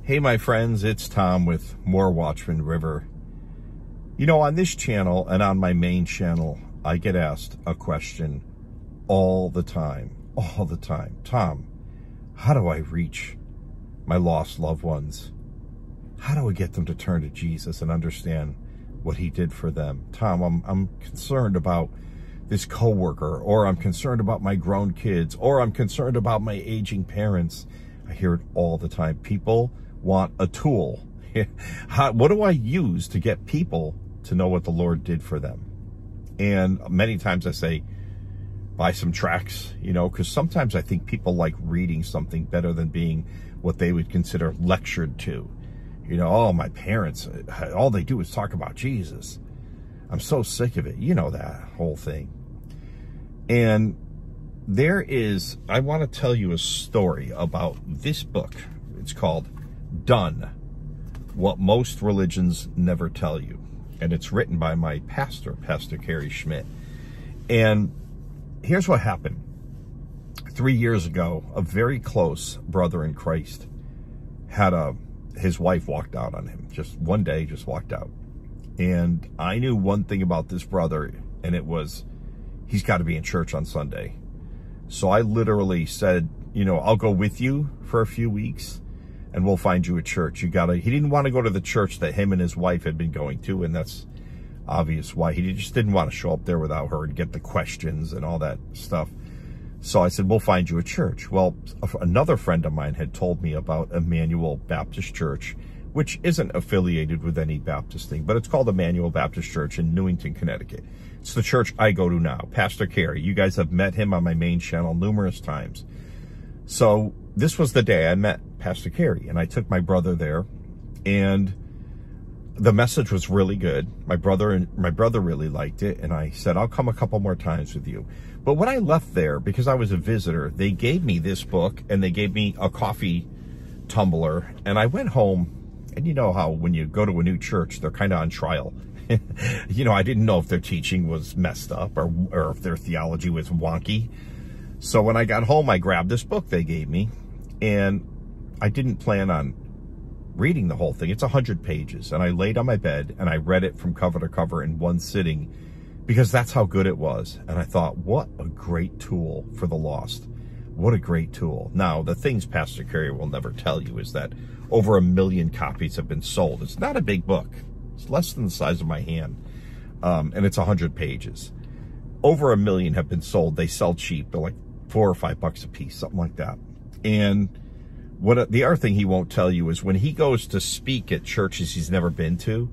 Hey, my friends, it's Tom with more Watchman River. You know, on this channel and on my main channel, I get asked a question all the time. Tom, how do I reach my lost loved ones? How do I get them to turn to Jesus and understand what he did for them? Tom, I'm concerned about this coworker, or I'm concerned about my grown kids, or I'm concerned about my aging parents. I hear it all the time. People want a tool. What do I use to get people to know what the Lord did for them? And many times I say, buy some tracts, you know, because sometimes I think people like reading something better than being what they would consider lectured to. You know, oh, my parents, all they do is talk about Jesus. I'm so sick of it. You know, that whole thing. And I want to tell you a story about this book. It's called Done, What Most Religions Never Tell You. And it's written by my pastor, Pastor Kerry Schmidt. And here's what happened. 3 years ago, a very close brother in Christ had his wife walked out on him. Just one day, just walked out. And I knew one thing about this brother, and it was, he's got to be in church on Sunday. So I literally said, you know, I'll go with you for a few weeks and we'll find you a church. He didn't want to go to the church that him and his wife had been going to, and that's obvious why. He just didn't want to show up there without her and get the questions and all that stuff. So I said, we'll find you a church. Well, another friend of mine had told me about Emmanuel Baptist Church, which isn't affiliated with any Baptist thing, but it's called Emmanuel Baptist Church in Newington, Connecticut. It's the church I go to now. Pastor Kerry, you guys have met him on my main channel numerous times. So this was the day I met Pastor Kerry, and I took my brother there, and the message was really good. My brother really liked it, and I said, I'll come a couple more times with you. But when I left there, because I was a visitor, they gave me this book, and they gave me a coffee tumbler, and I went home. And you know how when you go to a new church, they're kind of on trial. You know, I didn't know if their teaching was messed up or if their theology was wonky. So when I got home, I grabbed this book they gave me, and I didn't plan on reading the whole thing. It's 100 pages, and I laid on my bed and I read it from cover to cover in one sitting because that's how good it was. And I thought, what a great tool for the lost. What a great tool. Now, the things Pastor Kerry will never tell you is that over 1 million copies have been sold. It's not a big book. It's less than the size of my hand, and it's 100 pages. Over 1 million have been sold. They sell cheap. They're like $4 or $5 a piece, something like that. And the other thing he won't tell you is when he goes to speak at churches he's never been to,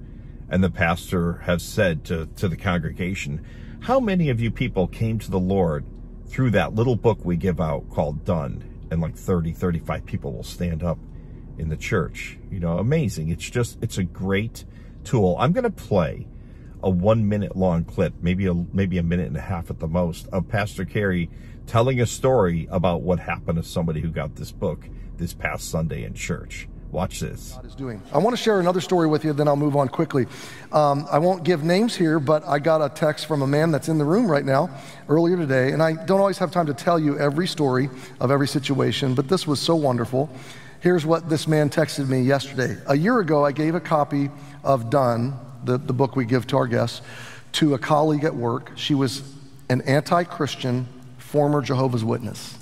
and the pastor has said to the congregation, how many of you people came to the Lord through that little book we give out called Done? And like 30, 35 people will stand up in the church. You know, amazing. It's a great tool. I'm going to play a 1 minute long clip, maybe a minute and a half at the most, of Pastor Kerry telling a story about what happened to somebody who got this book this past Sunday in church. Watch this. God is doing. I want to share another story with you, then I'll move on quickly. I won't give names here, but I got a text from a man that's in the room right now earlier today, and I don't always have time to tell you every story of every situation, but this was so wonderful. Here's what this man texted me yesterday. A year ago, I gave a copy of Done, the book we give to our guests, to a colleague at work. She was an anti-Christian, former Jehovah's Witness.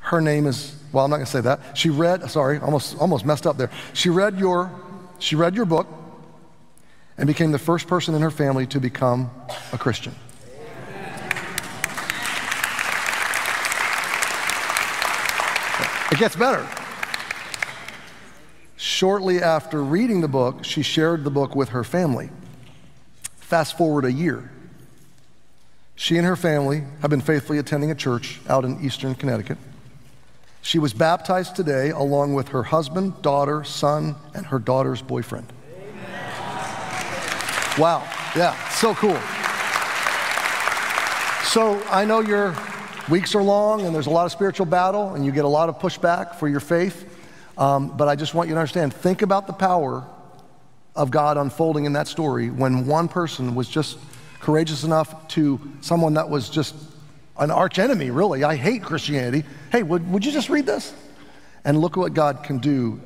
Her name is, well, I'm not going to say that. She read, sorry, almost messed up there. She read your book and became the first person in her family to become a Christian. It gets better. Shortly after reading the book, she shared the book with her family. Fast forward a year. She and her family have been faithfully attending a church out in eastern Connecticut. She was baptized today along with her husband, daughter, son, and her daughter's boyfriend. Amen. Wow, yeah, so cool. So I know your weeks are long and there's a lot of spiritual battle and you get a lot of pushback for your faith, but I just want you to understand, think about the power of God unfolding in that story when one person was just courageous enough to someone that was just an arch enemy, really. I hate Christianity. Hey, would you just read this? And look what God can do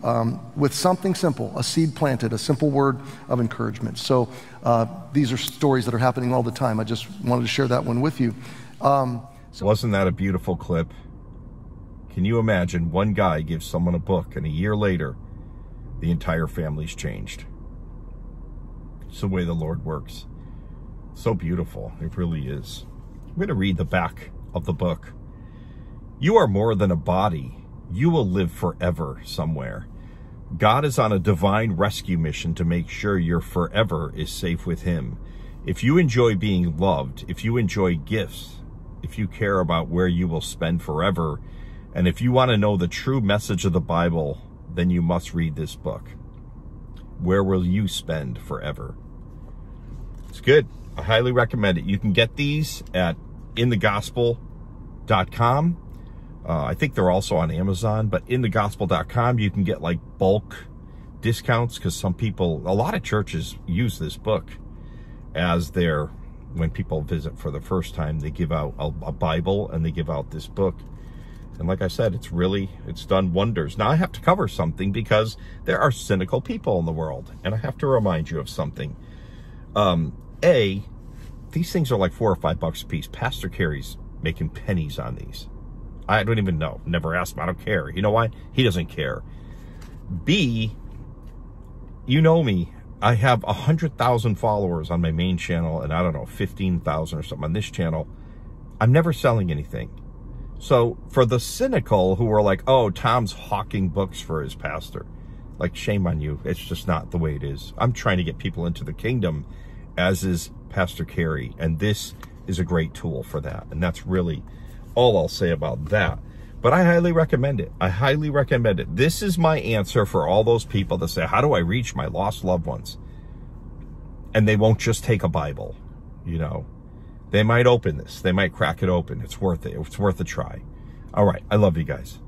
with something simple, a seed planted, a simple word of encouragement. So these are stories that are happening all the time. I just wanted to share that one with you. Wasn't that a beautiful clip? Can you imagine one guy gives someone a book and a year later, the entire family's changed? It's the way the Lord works. So beautiful. It really is. I'm going to read the back of the book. You are more than a body. You will live forever somewhere. God is on a divine rescue mission to make sure your forever is safe with him. If you enjoy being loved, if you enjoy gifts, if you care about where you will spend forever, and if you want to know the true message of the Bible, then you must read this book. Where will you spend forever? It's good. I highly recommend it. You can get these at inthegospel.com. I think they're also on Amazon, but inthegospel.com, you can get like bulk discounts because a lot of churches use this book as when people visit for the first time, they give out a Bible and they give out this book. And like I said, it's done wonders. Now I have to cover something because there are cynical people in the world, and I have to remind you of something. These things are like $4 or $5 a piece. Pastor Carey's making pennies on these. I don't even know. Never asked him. I don't care. You know why? He doesn't care. B, you know me. I have 100,000 followers on my main channel and I don't know, 15,000 or something on this channel. I'm never selling anything. So for the cynical who are like, oh, Tom's hawking books for his pastor, like, shame on you. It's just not the way it is. I'm trying to get people into the kingdom, as is Pastor Carey. And this is a great tool for that. And that's really all I'll say about that. But I highly recommend it. I highly recommend it. This is my answer for all those people that say, how do I reach my lost loved ones? And they won't just take a Bible, you know. They might open this. They might crack it open. It's worth it. It's worth a try. All right. I love you guys.